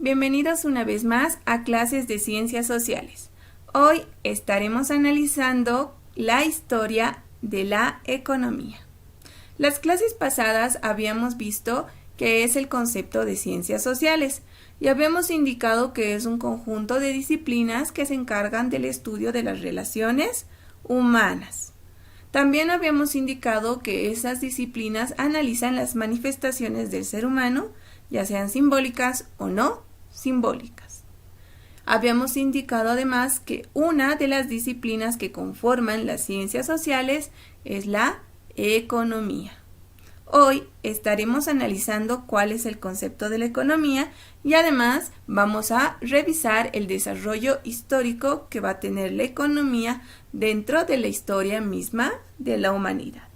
Bienvenidos una vez más a clases de Ciencias Sociales. Hoy estaremos analizando la historia de la economía. Las clases pasadas habíamos visto qué es el concepto de ciencias sociales y habíamos indicado que es un conjunto de disciplinas que se encargan del estudio de las relaciones humanas. También habíamos indicado que esas disciplinas analizan las manifestaciones del ser humano, ya sean simbólicas o no simbólicas. Habíamos indicado además que una de las disciplinas que conforman las ciencias sociales es la economía. Hoy estaremos analizando cuál es el concepto de la economía y además vamos a revisar el desarrollo histórico que va a tener la economía dentro de la historia misma de la humanidad.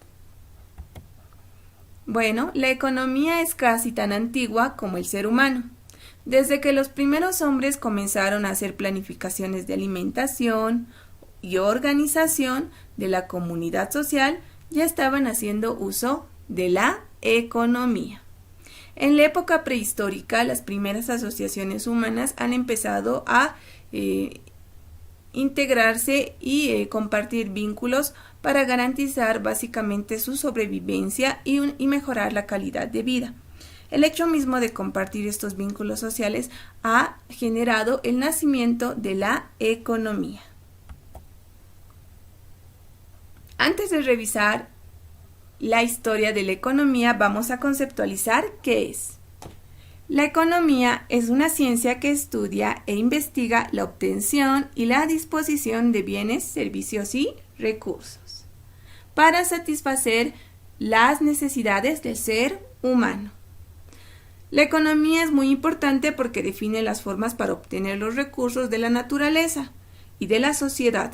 Bueno, la economía es casi tan antigua como el ser humano. Desde que los primeros hombres comenzaron a hacer planificaciones de alimentación y organización de la comunidad social, ya estaban haciendo uso de la economía. En la época prehistórica, las primeras asociaciones humanas han empezado a integrarse y compartir vínculos para garantizar básicamente su sobrevivencia y mejorar la calidad de vida. El hecho mismo de compartir estos vínculos sociales ha generado el nacimiento de la economía. Antes de revisar la historia de la economía, vamos a conceptualizar qué es. La economía es una ciencia que estudia e investiga la obtención y la disposición de bienes, servicios y recursos para satisfacer las necesidades del ser humano. La economía es muy importante porque define las formas para obtener los recursos de la naturaleza y de la sociedad.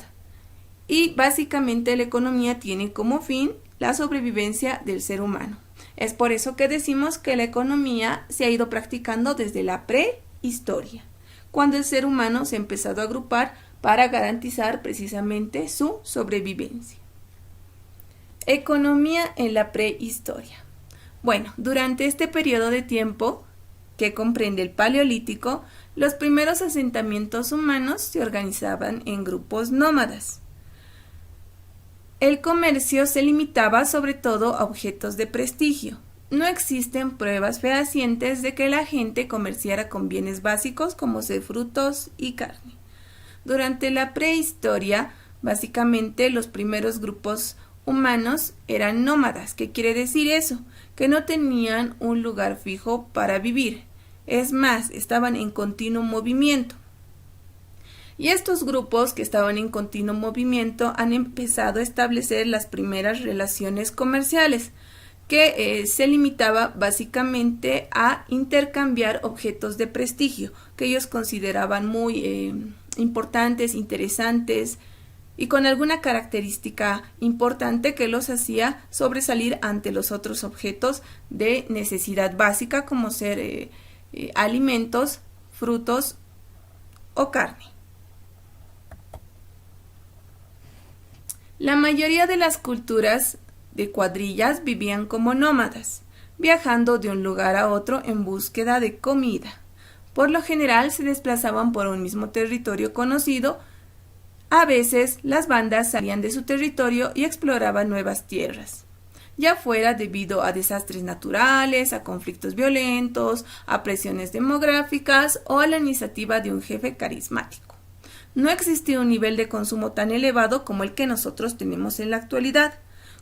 Y básicamente la economía tiene como fin la sobrevivencia del ser humano. Es por eso que decimos que la economía se ha ido practicando desde la prehistoria, cuando el ser humano se ha empezado a agrupar para garantizar precisamente su sobrevivencia. Economía en la prehistoria. Bueno, durante este periodo de tiempo, que comprende el Paleolítico, los primeros asentamientos humanos se organizaban en grupos nómadas. El comercio se limitaba sobre todo a objetos de prestigio. No existen pruebas fehacientes de que la gente comerciara con bienes básicos como ser frutos y carne. Durante la prehistoria, básicamente los primeros grupos humanos eran nómadas. ¿Qué quiere decir eso? Que no tenían un lugar fijo para vivir. Es más, estaban en continuo movimiento. Y estos grupos que estaban en continuo movimiento han empezado a establecer las primeras relaciones comerciales, que se limitaba básicamente a intercambiar objetos de prestigio, que ellos consideraban muy importantes, interesantes, y con alguna característica importante que los hacía sobresalir ante los otros objetos de necesidad básica, como ser alimentos, frutos o carne. La mayoría de las culturas de cuadrillas vivían como nómadas, viajando de un lugar a otro en búsqueda de comida. Por lo general se desplazaban por un mismo territorio conocido. A veces las bandas salían de su territorio y exploraban nuevas tierras, ya fuera debido a desastres naturales, a conflictos violentos, a presiones demográficas o a la iniciativa de un jefe carismático. No existía un nivel de consumo tan elevado como el que nosotros tenemos en la actualidad.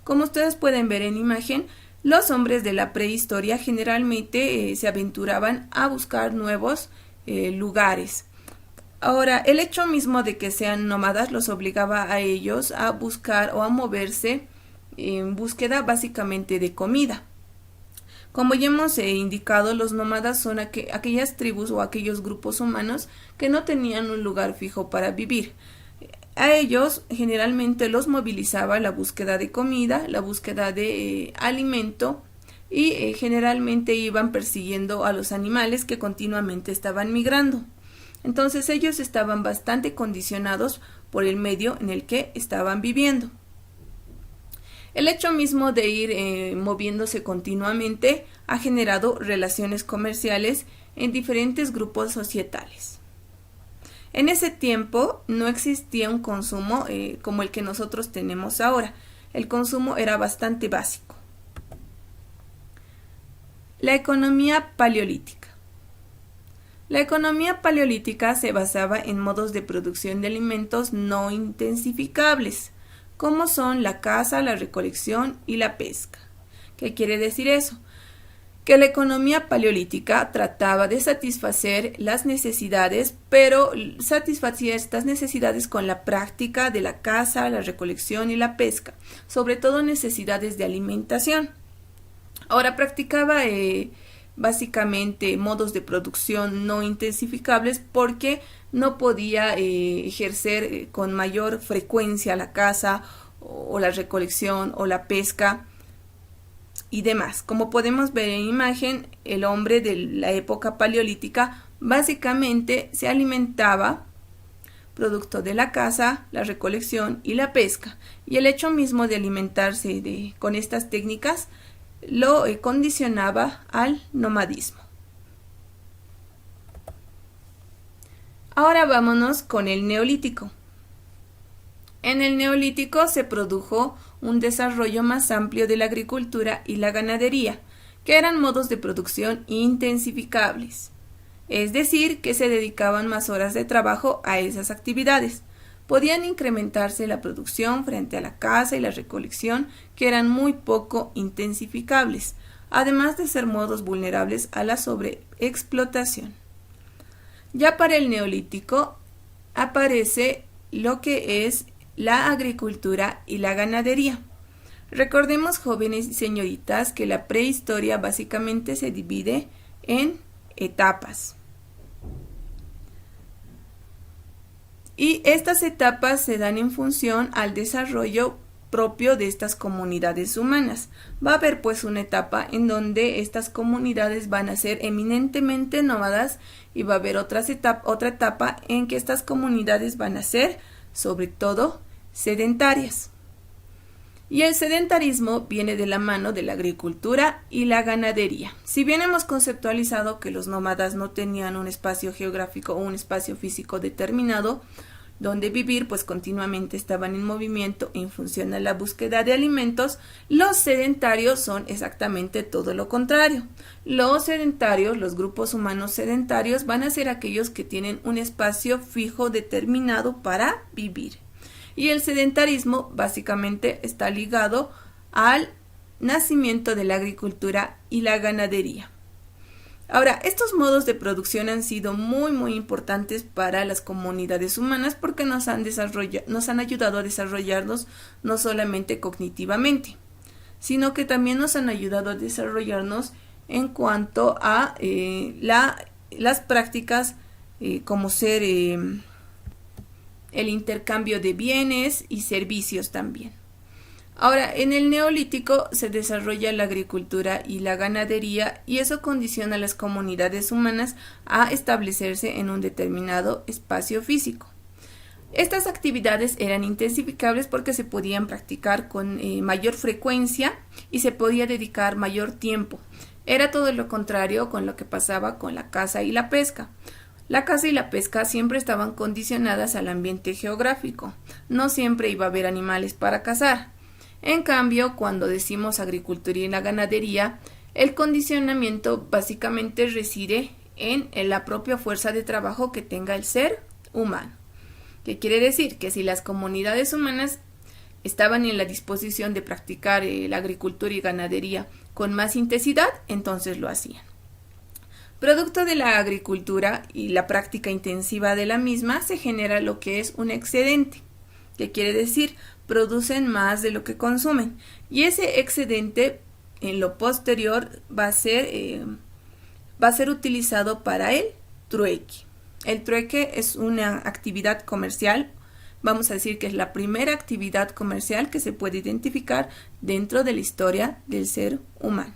Como ustedes pueden ver en imagen, los hombres de la prehistoria generalmente se aventuraban a buscar nuevos lugares. Ahora, el hecho mismo de que sean nómadas los obligaba a ellos a buscar o a moverse en búsqueda básicamente de comida. Como ya hemos indicado, los nómadas son aquellas tribus o aquellos grupos humanos que no tenían un lugar fijo para vivir. A ellos generalmente los movilizaba la búsqueda de comida, la búsqueda de alimento y generalmente iban persiguiendo a los animales que continuamente estaban migrando. Entonces ellos estaban bastante condicionados por el medio en el que estaban viviendo. El hecho mismo de ir moviéndose continuamente ha generado relaciones comerciales en diferentes grupos societales. En ese tiempo no existía un consumo como el que nosotros tenemos ahora. El consumo era bastante básico. La economía paleolítica. La economía paleolítica se basaba en modos de producción de alimentos no intensificables, como son la caza, la recolección y la pesca. ¿Qué quiere decir eso? Que la economía paleolítica trataba de satisfacer las necesidades, pero satisfacía estas necesidades con la práctica de la caza, la recolección y la pesca, sobre todo necesidades de alimentación. Ahora practicaba básicamente modos de producción no intensificables porque no podía ejercer con mayor frecuencia la caza o la recolección o la pesca y demás. Como podemos ver en imagen, el hombre de la época paleolítica básicamente se alimentaba producto de la caza, la recolección y la pesca, y el hecho mismo de alimentarse con estas técnicas lo condicionaba al nomadismo. Ahora vámonos con el Neolítico. En el Neolítico se produjo un desarrollo más amplio de la agricultura y la ganadería, que eran modos de producción intensificables, es decir, que se dedicaban más horas de trabajo a esas actividades. Podían incrementarse la producción frente a la caza y la recolección, que eran muy poco intensificables, además de ser modos vulnerables a la sobreexplotación. Ya para el Neolítico aparece lo que es la agricultura y la ganadería. Recordemos, jóvenes y señoritas, que la prehistoria básicamente se divide en etapas. Y estas etapas se dan en función al desarrollo propio de estas comunidades humanas. Va a haber pues una etapa en donde estas comunidades van a ser eminentemente nómadas y va a haber otra etapa en que estas comunidades van a ser sobre todo sedentarias. Y el sedentarismo viene de la mano de la agricultura y la ganadería. Si bien hemos conceptualizado que los nómadas no tenían un espacio geográfico o un espacio físico determinado donde vivir, pues continuamente estaban en movimiento en función a la búsqueda de alimentos, los sedentarios son exactamente todo lo contrario. Los sedentarios, los grupos humanos sedentarios, van a ser aquellos que tienen un espacio fijo determinado para vivir. Y el sedentarismo básicamente está ligado al nacimiento de la agricultura y la ganadería. Ahora, estos modos de producción han sido muy importantes para las comunidades humanas porque nos han ayudado a desarrollarnos no solamente cognitivamente, sino que también nos han ayudado a desarrollarnos en cuanto a las prácticas como ser el intercambio de bienes y servicios también. Ahora, en el Neolítico se desarrolla la agricultura y la ganadería y eso condiciona a las comunidades humanas a establecerse en un determinado espacio físico. Estas actividades eran intensificables porque se podían practicar con mayor frecuencia y se podía dedicar mayor tiempo. Era todo lo contrario con lo que pasaba con la caza y la pesca. La caza y la pesca siempre estaban condicionadas al ambiente geográfico. No siempre iba a haber animales para cazar. En cambio, cuando decimos agricultura y la ganadería, el condicionamiento básicamente reside en la propia fuerza de trabajo que tenga el ser humano. ¿Qué quiere decir? Que si las comunidades humanas estaban en la disposición de practicar la agricultura y ganadería con más intensidad, entonces lo hacían. Producto de la agricultura y la práctica intensiva de la misma, se genera lo que es un excedente. ¿Qué quiere decir? Producen más de lo que consumen. Y ese excedente, en lo posterior, va a ser utilizado para el trueque. El trueque es una actividad comercial, vamos a decir que es la primera actividad comercial que se puede identificar dentro de la historia del ser humano.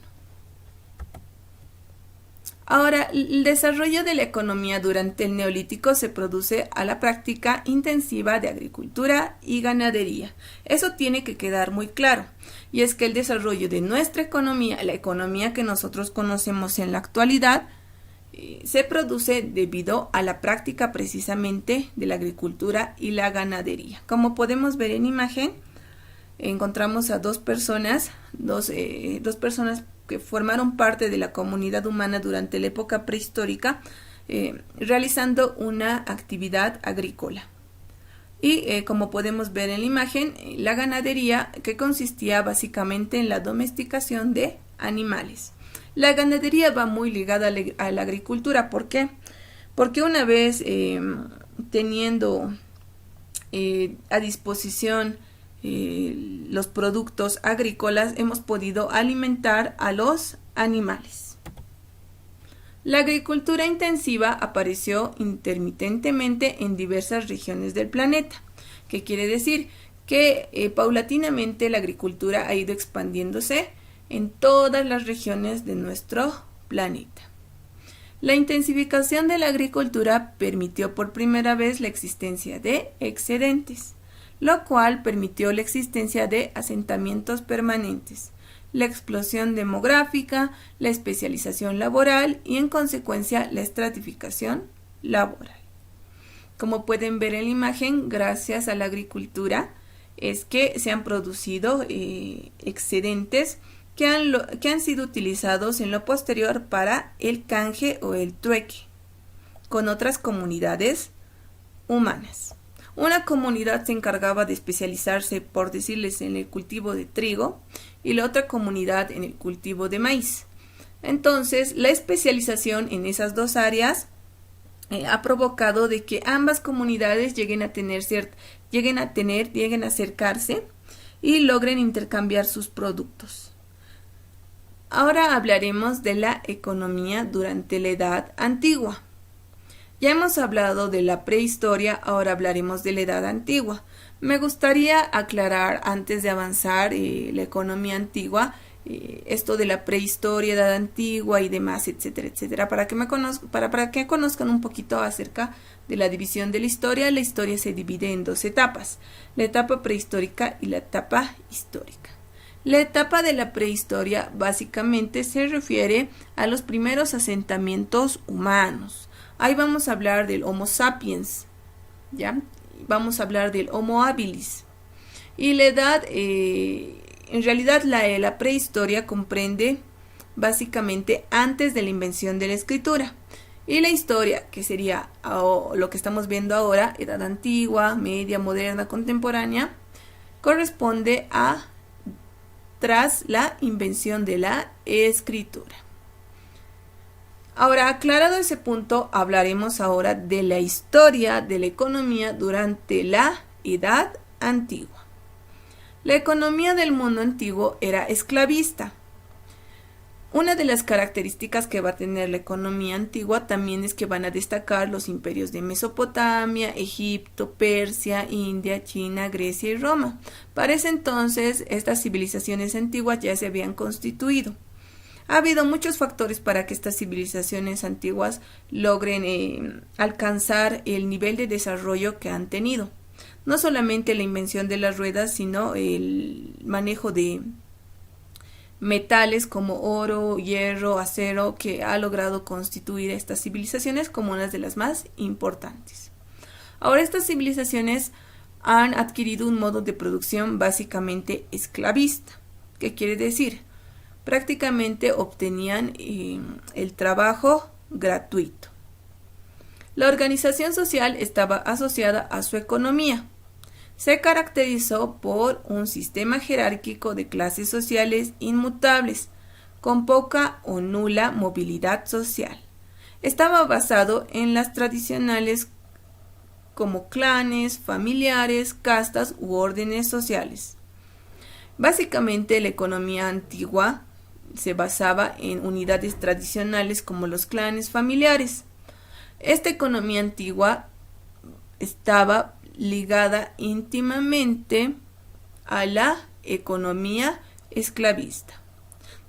Ahora, el desarrollo de la economía durante el Neolítico se produce a la práctica intensiva de agricultura y ganadería. Eso tiene que quedar muy claro. Y es que el desarrollo de nuestra economía, la economía que nosotros conocemos en la actualidad, se produce debido a la práctica precisamente de la agricultura y la ganadería. Como podemos ver en imagen, encontramos a dos personas que formaron parte de la comunidad humana durante la época prehistórica, realizando una actividad agrícola. Y como podemos ver en la imagen, la ganadería, que consistía básicamente en la domesticación de animales. La ganadería va muy ligada a la agricultura. ¿Por qué? Porque una vez teniendo a disposición los productos agrícolas, hemos podido alimentar a los animales. La agricultura intensiva apareció intermitentemente en diversas regiones del planeta. ¿Qué quiere decir? Que paulatinamente la agricultura ha ido expandiéndose en todas las regiones de nuestro planeta. La intensificación de la agricultura permitió por primera vez la existencia de excedentes, lo cual permitió la existencia de asentamientos permanentes, la explosión demográfica, la especialización laboral y en consecuencia la estratificación laboral. Como pueden ver en la imagen, gracias a la agricultura es que se han producido excedentes que han sido utilizados en lo posterior para el canje o el trueque con otras comunidades humanas. Una comunidad se encargaba de especializarse, por decirles, en el cultivo de trigo y la otra comunidad en el cultivo de maíz. Entonces, la especialización en esas dos áreas ha provocado de que ambas comunidades lleguen a acercarse y logren intercambiar sus productos. Ahora hablaremos de la economía durante la Edad Antigua. Ya hemos hablado de la prehistoria, ahora hablaremos de la Edad Antigua. Me gustaría aclarar antes de avanzar la economía antigua, esto de la prehistoria, Edad Antigua y demás, etcétera, etcétera, para que conozcan un poquito acerca de la división de la historia. La historia se divide en dos etapas, la etapa prehistórica y la etapa histórica. La etapa de la prehistoria básicamente se refiere a los primeros asentamientos humanos. Ahí vamos a hablar del Homo sapiens, ¿ya? Vamos a hablar del Homo habilis. Y la edad, en realidad la prehistoria comprende básicamente antes de la invención de la escritura. Y la historia, que sería lo que estamos viendo ahora, Edad Antigua, Media, Moderna, Contemporánea, corresponde a tras la invención de la escritura. Ahora, aclarado ese punto, hablaremos ahora de la historia de la economía durante la Edad Antigua. La economía del mundo antiguo era esclavista. Una de las características que va a tener la economía antigua también es que van a destacar los imperios de Mesopotamia, Egipto, Persia, India, China, Grecia y Roma. Para ese entonces, estas civilizaciones antiguas ya se habían constituido. Ha habido muchos factores para que estas civilizaciones antiguas logren alcanzar el nivel de desarrollo que han tenido. No solamente la invención de las ruedas, sino el manejo de metales como oro, hierro, acero, que ha logrado constituir a estas civilizaciones como una de las más importantes. Ahora, estas civilizaciones han adquirido un modo de producción básicamente esclavista. ¿Qué quiere decir? Prácticamente obtenían el trabajo gratuito. La organización social estaba asociada a su economía. Se caracterizó por un sistema jerárquico de clases sociales inmutables, con poca o nula movilidad social. Estaba basado en las tradicionales como clanes, familiares, castas u órdenes sociales. Básicamente, la economía antigua se basaba en unidades tradicionales como los clanes familiares. Esta economía antigua estaba ligada íntimamente a la economía esclavista.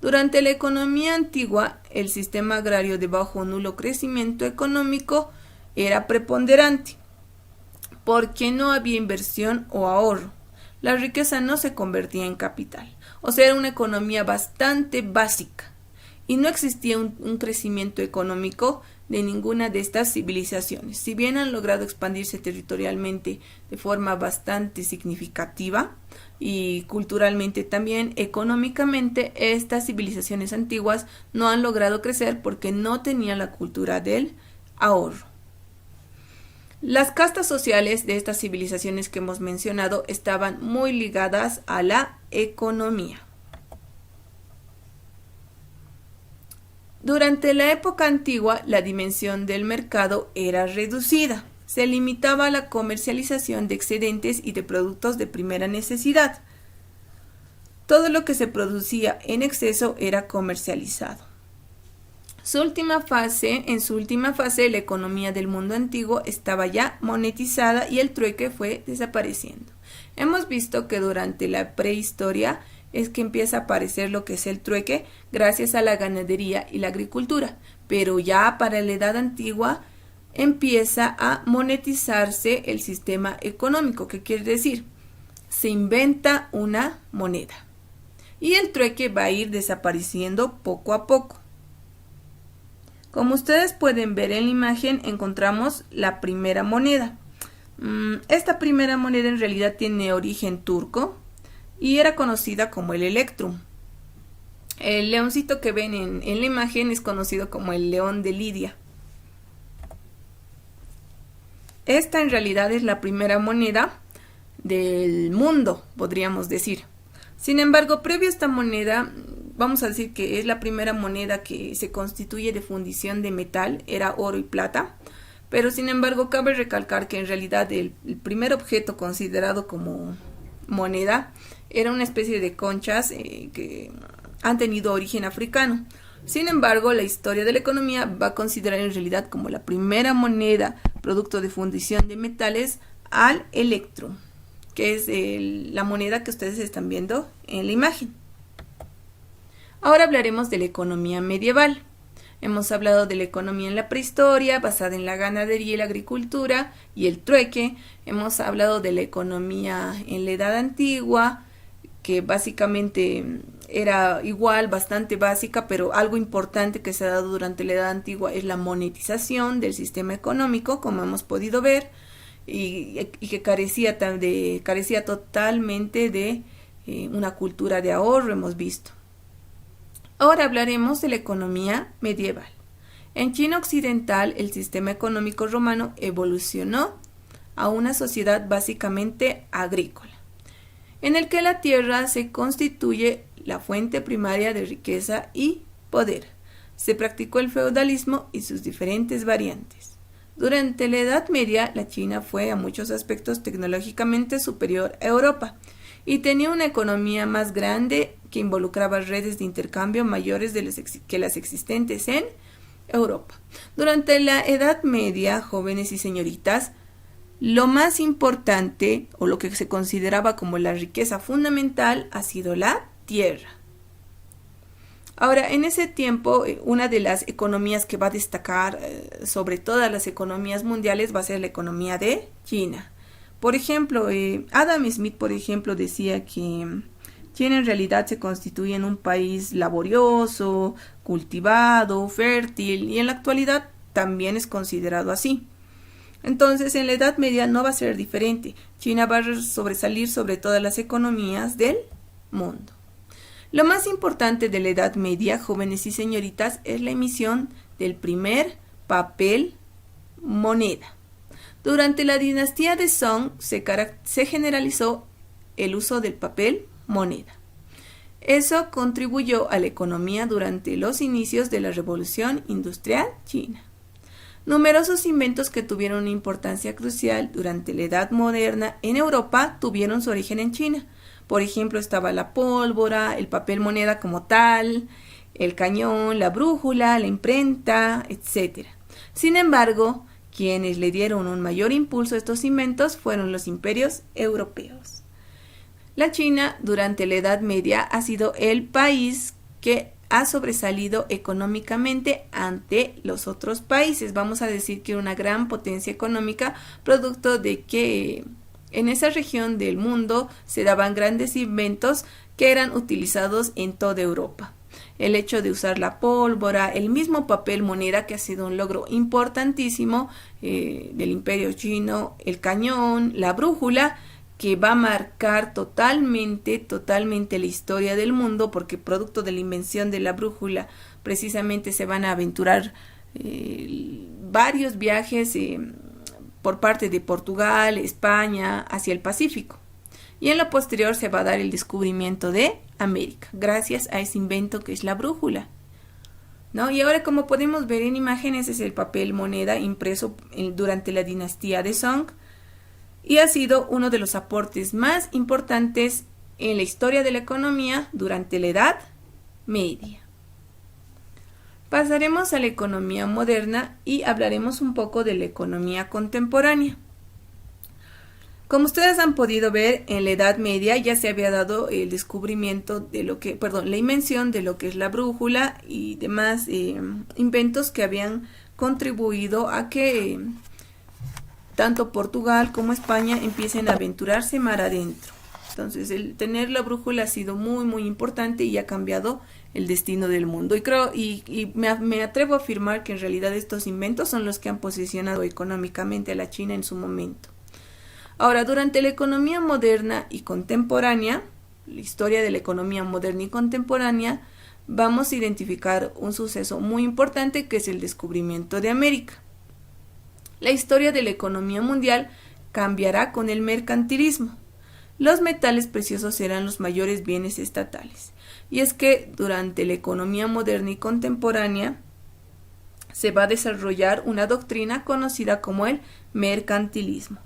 Durante la economía antigua, el sistema agrario de bajo o nulo crecimiento económico era preponderante, porque no había inversión o ahorro. La riqueza no se convertía en capital, o sea, era una economía bastante básica. y no existía un crecimiento económico de ninguna de estas civilizaciones. Si bien han logrado expandirse territorialmente de forma bastante significativa y culturalmente también, económicamente estas civilizaciones antiguas no han logrado crecer porque no tenían la cultura del ahorro. Las castas sociales de estas civilizaciones que hemos mencionado estaban muy ligadas a la economía. Durante la época antigua, la dimensión del mercado era reducida. Se limitaba a la comercialización de excedentes y de productos de primera necesidad. Todo lo que se producía en exceso era comercializado. En su última fase, la economía del mundo antiguo estaba ya monetizada y el trueque fue desapareciendo. Hemos visto que durante la prehistoria es que empieza a aparecer lo que es el trueque gracias a la ganadería y la agricultura, pero ya para la edad antigua empieza a monetizarse el sistema económico. ¿Qué quiere decir? Se inventa una moneda y el trueque va a ir desapareciendo poco a poco. Como ustedes pueden ver en la imagen, encontramos la primera moneda. Esta primera moneda en realidad tiene origen turco y era conocida como el electrum. El leoncito que ven en la imagen es conocido como el león de Lidia. Esta en realidad es la primera moneda del mundo, podríamos decir. Sin embargo, previo a esta moneda, vamos a decir que es la primera moneda que se constituye de fundición de metal, era oro y plata. Pero sin embargo, cabe recalcar que en realidad el primer objeto considerado como moneda era una especie de conchas que han tenido origen africano. Sin embargo, la historia de la economía va a considerar en realidad como la primera moneda producto de fundición de metales al electrum, que es la moneda que ustedes están viendo en la imagen. Ahora hablaremos de la economía medieval. Hemos hablado de la economía en la prehistoria, basada en la ganadería y la agricultura y el trueque. Hemos hablado de la economía en la Edad Antigua, que básicamente era igual, bastante básica, pero algo importante que se ha dado durante la Edad Antigua es la monetización del sistema económico, como hemos podido ver, y que carecía totalmente de una cultura de ahorro, hemos visto. Ahora hablaremos de la economía medieval. En China occidental, el sistema económico romano evolucionó a una sociedad básicamente agrícola, en el que la tierra se constituye la fuente primaria de riqueza y poder. Se practicó el feudalismo y sus diferentes variantes. Durante la Edad Media, la China fue a muchos aspectos tecnológicamente superior a Europa y tenía una economía más grande que involucraba redes de intercambio mayores que las existentes en Europa. Durante la Edad Media, jóvenes y señoritas, lo más importante o lo que se consideraba como la riqueza fundamental ha sido la tierra. Ahora, en ese tiempo, una de las economías que va a destacar sobre todas las economías mundiales va a ser la economía de China. Por ejemplo, Adam Smith, por ejemplo, decía que China en realidad se constituye en un país laborioso, cultivado, fértil y en la actualidad también es considerado así. Entonces, en la Edad Media no va a ser diferente. China va a sobresalir sobre todas las economías del mundo. Lo más importante de la Edad Media, jóvenes y señoritas, es la emisión del primer papel moneda. Durante la dinastía de Song se generalizó el uso del papel moneda. Eso contribuyó a la economía durante los inicios de la Revolución Industrial China. Numerosos inventos que tuvieron una importancia crucial durante la Edad Moderna en Europa tuvieron su origen en China. Por ejemplo, estaba la pólvora, el papel moneda como tal, el cañón, la brújula, la imprenta, etc. Sin embargo, quienes le dieron un mayor impulso a estos inventos fueron los imperios europeos. La China durante la Edad Media ha sido el país que ha sobresalido económicamente ante los otros países. Vamos a decir que una gran potencia económica, producto de que en esa región del mundo se daban grandes inventos que eran utilizados en toda Europa. el hecho de usar la pólvora, el mismo papel moneda, que ha sido un logro importantísimo del Imperio Chino, el cañón, la brújula, que va a marcar totalmente la historia del mundo, porque producto de la invención de la brújula precisamente se van a aventurar varios viajes por parte de Portugal, España, hacia el Pacífico. Y en lo posterior se va a dar el descubrimiento de América, gracias a ese invento que es la brújula, ¿no? Y ahora, como podemos ver en imágenes, es el papel moneda impreso durante la dinastía de Song, y ha sido uno de los aportes más importantes en la historia de la economía durante la Edad Media. Pasaremos a la economía moderna y hablaremos un poco de la economía contemporánea. Como ustedes han podido ver, en la Edad Media ya se había dado el descubrimiento de la invención de lo que es la brújula y demás inventos que habían contribuido a que tanto Portugal como España empiecen a aventurarse mar adentro. Entonces, el tener la brújula ha sido muy, muy importante y ha cambiado el destino del mundo. Y creo me atrevo a afirmar que en realidad estos inventos son los que han posicionado económicamente a la China en su momento. Ahora, durante la economía moderna y contemporánea, la historia de la economía moderna y contemporánea, vamos a identificar un suceso muy importante, que es el descubrimiento de América. La historia de la economía mundial cambiará con el mercantilismo. Los metales preciosos serán los mayores bienes estatales. Y es que durante la economía moderna y contemporánea se va a desarrollar una doctrina conocida como el mercantilismo.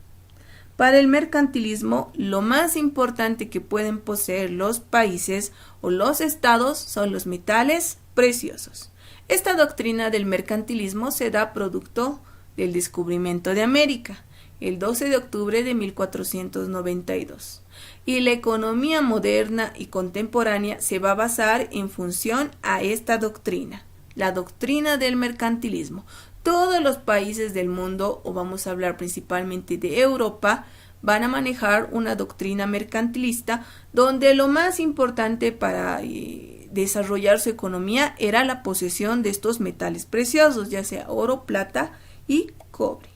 Para el mercantilismo, lo más importante que pueden poseer los países o los estados son los metales preciosos. Esta doctrina del mercantilismo se da producto del descubrimiento de América, el 12 de octubre de 1492. Y la economía moderna y contemporánea se va a basar en función a esta doctrina, la doctrina del mercantilismo. Todos los países del mundo, o vamos a hablar principalmente de Europa, van a manejar una doctrina mercantilista donde lo más importante para desarrollar su economía era la posesión de estos metales preciosos, ya sea oro, plata y cobre.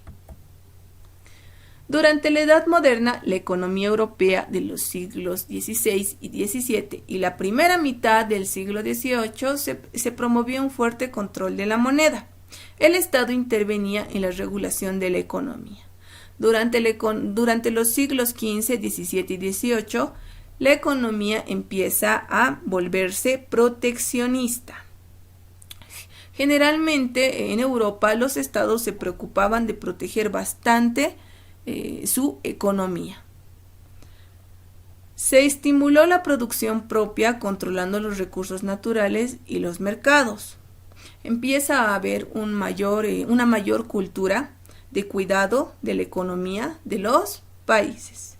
Durante la Edad Moderna, la economía europea de los siglos XVI y XVII y la primera mitad del siglo XVIII se promovió un fuerte control de la moneda. El Estado intervenía en la regulación de la economía. Durante los siglos XV, XVII y XVIII, la economía empieza a volverse proteccionista. Generalmente en Europa los estados se preocupaban de proteger bastante su economía. Se estimuló la producción propia controlando los recursos naturales y los mercados. Empieza a haber una mayor cultura de cuidado de la economía de los países.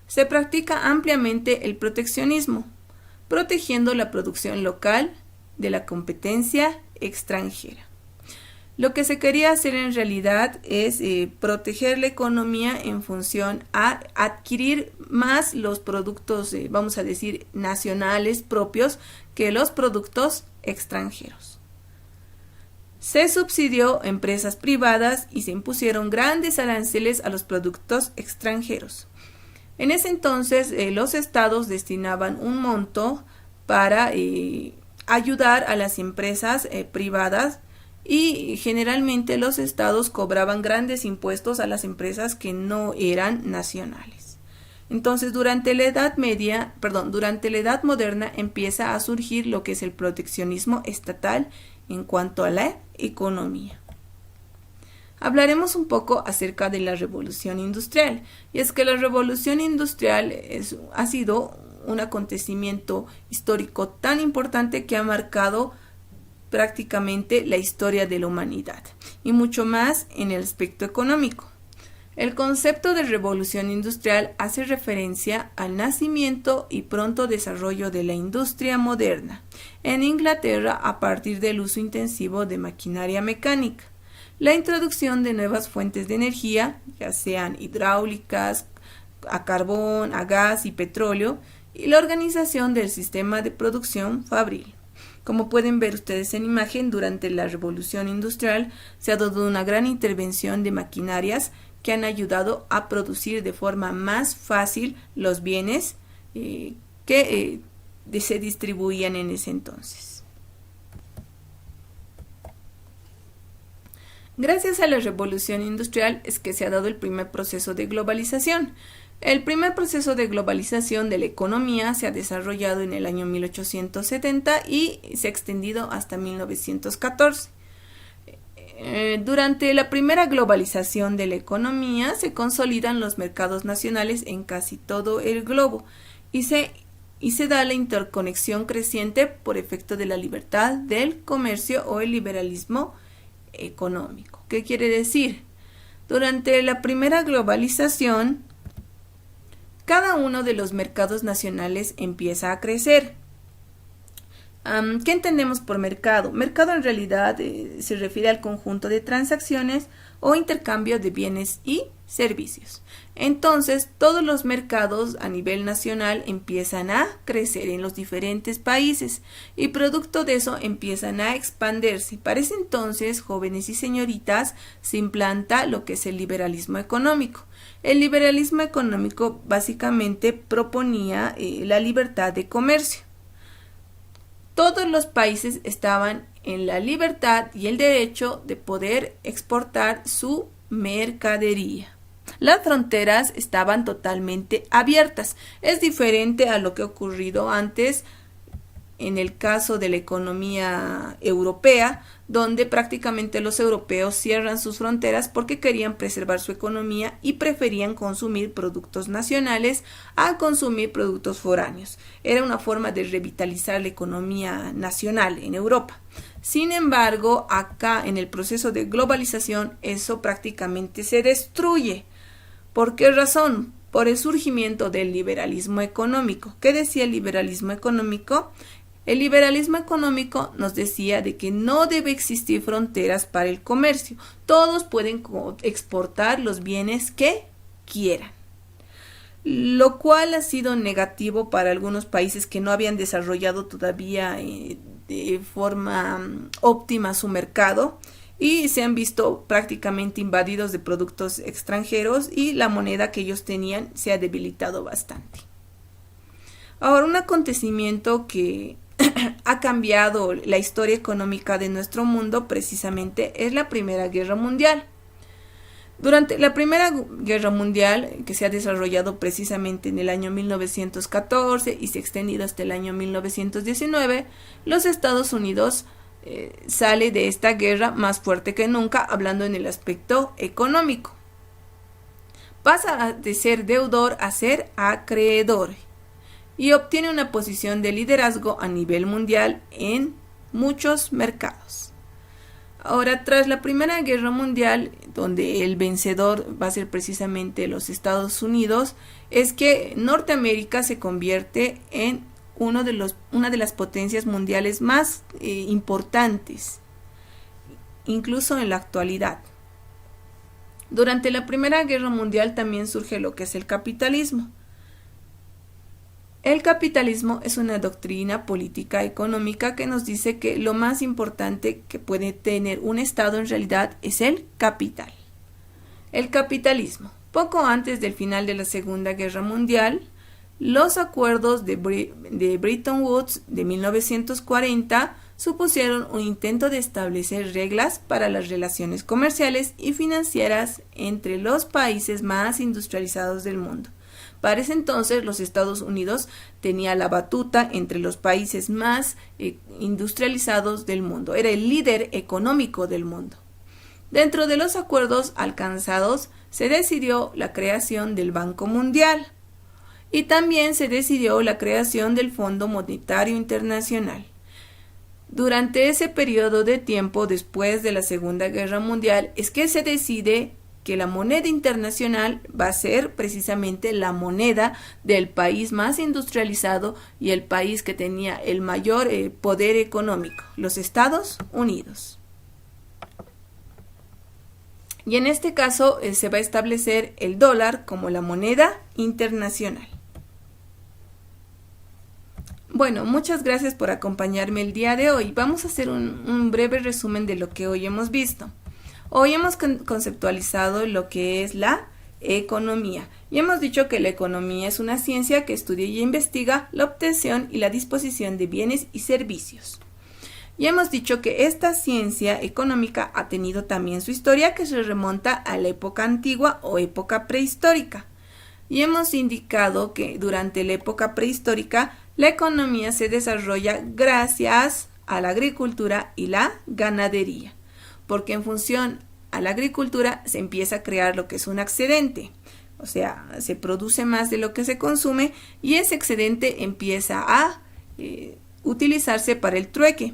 Se practica ampliamente el proteccionismo, protegiendo la producción local de la competencia extranjera. Lo que se quería hacer en realidad es proteger la economía en función a adquirir más los productos, vamos a decir, nacionales propios que los productos extranjeros. Se subsidió empresas privadas y se impusieron grandes aranceles a los productos extranjeros. En ese entonces, los estados destinaban un monto para ayudar a las empresas privadas, y generalmente los estados cobraban grandes impuestos a las empresas que no eran nacionales. Entonces, durante la Edad Moderna empieza a surgir lo que es el proteccionismo estatal en cuanto a la economía. Hablaremos un poco acerca de la Revolución Industrial, y es que la Revolución Industrial ha sido un acontecimiento histórico tan importante que ha marcado prácticamente la historia de la humanidad, y mucho más en el aspecto económico. El concepto de revolución industrial hace referencia al nacimiento y pronto desarrollo de la industria moderna en Inglaterra a partir del uso intensivo de maquinaria mecánica, la introducción de nuevas fuentes de energía, ya sean hidráulicas, a carbón, a gas y petróleo, y la organización del sistema de producción fabril. Como pueden ver ustedes en imagen, durante la Revolución Industrial se ha dado una gran intervención de maquinarias que han ayudado a producir de forma más fácil los bienes que se distribuían en ese entonces. Gracias a la Revolución Industrial es que se ha dado el primer proceso de globalización. El primer proceso de globalización de la economía se ha desarrollado en el año 1870 y se ha extendido hasta 1914. Durante la primera globalización de la economía se consolidan los mercados nacionales en casi todo el globo y se da la interconexión creciente por efecto de la libertad del comercio o el liberalismo económico. ¿Qué quiere decir? Durante la primera globalización, cada uno de los mercados nacionales empieza a crecer. ¿Qué entendemos por mercado? Mercado en realidad se refiere al conjunto de transacciones o intercambio de bienes y servicios. Entonces, todos los mercados a nivel nacional empiezan a crecer en los diferentes países y producto de eso empiezan a expandirse. Para ese entonces, jóvenes y señoritas, se implanta lo que es el liberalismo económico. El liberalismo económico básicamente proponía la libertad de comercio. Todos los países estaban en la libertad y el derecho de poder exportar su mercadería. Las fronteras estaban totalmente abiertas. Es diferente a lo que ha ocurrido antes en el caso de la economía europea, donde prácticamente los europeos cierran sus fronteras porque querían preservar su economía y preferían consumir productos nacionales a consumir productos foráneos. Era una forma de revitalizar la economía nacional en Europa. Sin embargo, acá en el proceso de globalización eso prácticamente se destruye. ¿Por qué razón? Por el surgimiento del liberalismo económico. ¿Qué decía el liberalismo económico? El liberalismo económico nos decía de que no debe existir fronteras para el comercio. Todos pueden exportar los bienes que quieran. Lo cual ha sido negativo para algunos países que no habían desarrollado todavía de forma óptima su mercado y se han visto prácticamente invadidos de productos extranjeros y la moneda que ellos tenían se ha debilitado bastante. Ahora, un acontecimiento que ha cambiado la historia económica de nuestro mundo precisamente es la Primera Guerra Mundial. Durante la Primera Guerra Mundial, que se ha desarrollado precisamente en el año 1914 y se ha extendido hasta el año 1919, los Estados Unidos sale de esta guerra más fuerte que nunca, hablando en el aspecto económico. Pasa de ser deudor a ser acreedor y obtiene una posición de liderazgo a nivel mundial en muchos mercados. Ahora, tras la Primera Guerra Mundial, donde el vencedor va a ser precisamente los Estados Unidos, es que Norteamérica se convierte en una de las potencias mundiales más importantes, incluso en la actualidad. Durante la Primera Guerra Mundial también surge lo que es el capitalismo. El capitalismo es una doctrina política económica que nos dice que lo más importante que puede tener un Estado en realidad es el capital. El capitalismo. Poco antes del final de la Segunda Guerra Mundial, los acuerdos de Bretton Woods de 1940 supusieron un intento de establecer reglas para las relaciones comerciales y financieras entre los países más industrializados del mundo. Para ese entonces, los Estados Unidos tenía la batuta entre los países más industrializados del mundo. Era el líder económico del mundo. Dentro de los acuerdos alcanzados, se decidió la creación del Banco Mundial y también se decidió la creación del Fondo Monetario Internacional. Durante ese periodo de tiempo, después de la Segunda Guerra Mundial, es que se decide que la moneda internacional va a ser precisamente la moneda del país más industrializado y el país que tenía el mayor poder económico, los Estados Unidos. Y en este caso se va a establecer el dólar como la moneda internacional. Bueno, muchas gracias por acompañarme el día de hoy. Vamos a hacer un breve resumen de lo que hoy hemos visto. Hoy hemos conceptualizado lo que es la economía y hemos dicho que la economía es una ciencia que estudia y investiga la obtención y la disposición de bienes y servicios. Y hemos dicho que esta ciencia económica ha tenido también su historia que se remonta a la época antigua o época prehistórica. Y hemos indicado que durante la época prehistórica la economía se desarrolla gracias a la agricultura y la ganadería, porque en función a la agricultura se empieza a crear lo que es un excedente, o sea, se produce más de lo que se consume y ese excedente empieza a utilizarse para el trueque,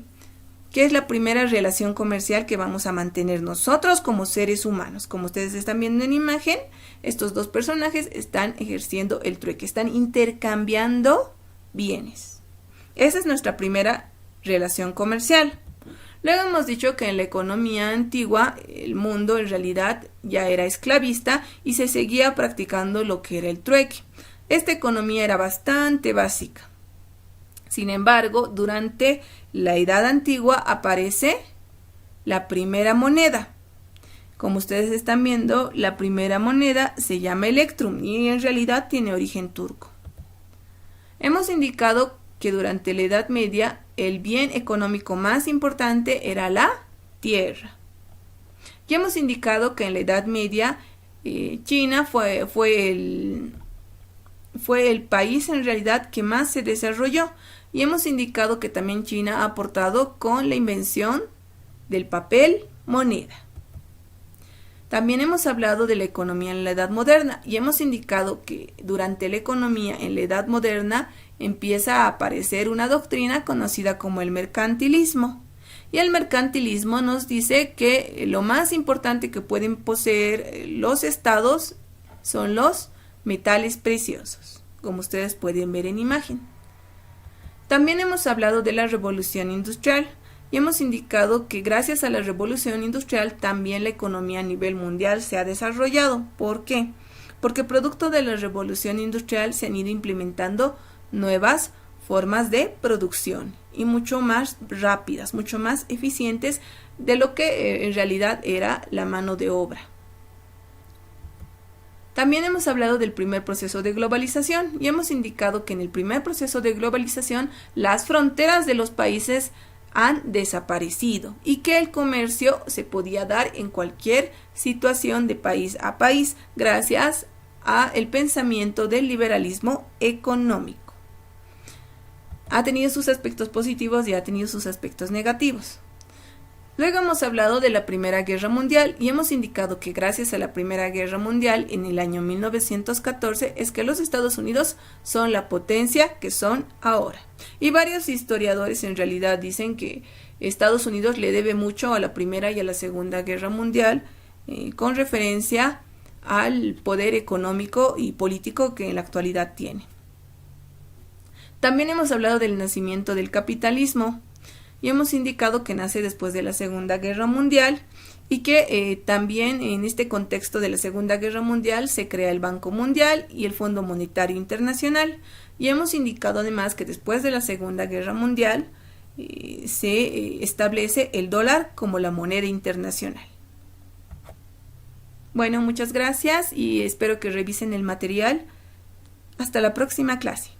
que es la primera relación comercial que vamos a mantener nosotros como seres humanos. Como ustedes están viendo en imagen, estos dos personajes están ejerciendo el trueque, están intercambiando bienes. Esa es nuestra primera relación comercial. Luego hemos dicho que en la economía antigua el mundo en realidad ya era esclavista y se seguía practicando lo que era el trueque. Esta economía era bastante básica. Sin embargo, durante la Edad Antigua aparece la primera moneda. Como ustedes están viendo, la primera moneda se llama electrum y en realidad tiene origen turco. Hemos indicado que durante la Edad Media el bien económico más importante era la tierra. Ya hemos indicado que en la Edad Media China fue el país en realidad que más se desarrolló y hemos indicado que también China ha aportado con la invención del papel moneda. También hemos hablado de la economía en la Edad Moderna y hemos indicado que durante la economía en la Edad Moderna empieza a aparecer una doctrina conocida como el mercantilismo. Y el mercantilismo nos dice que lo más importante que pueden poseer los estados son los metales preciosos, como ustedes pueden ver en imagen. También hemos hablado de la revolución industrial y hemos indicado que gracias a la revolución industrial también la economía a nivel mundial se ha desarrollado. ¿Por qué? Porque producto de la revolución industrial se han ido implementando nuevas formas de producción y mucho más rápidas, mucho más eficientes de lo que en realidad era la mano de obra. También hemos hablado del primer proceso de globalización y hemos indicado que en el primer proceso de globalización las fronteras de los países han desaparecido y que el comercio se podía dar en cualquier situación de país a país gracias al pensamiento del liberalismo económico. Ha tenido sus aspectos positivos y ha tenido sus aspectos negativos. Luego hemos hablado de la Primera Guerra Mundial y hemos indicado que gracias a la Primera Guerra Mundial en el año 1914 es que los Estados Unidos son la potencia que son ahora. Y varios historiadores en realidad dicen que Estados Unidos le debe mucho a la Primera y a la Segunda Guerra Mundial con referencia al poder económico y político que en la actualidad tiene. También hemos hablado del nacimiento del capitalismo. Y hemos indicado que nace después de la Segunda Guerra Mundial y que también en este contexto de la Segunda Guerra Mundial se crea el Banco Mundial y el Fondo Monetario Internacional. Y hemos indicado además que después de la Segunda Guerra Mundial se establece el dólar como la moneda internacional. Bueno, muchas gracias y espero que revisen el material. Hasta la próxima clase.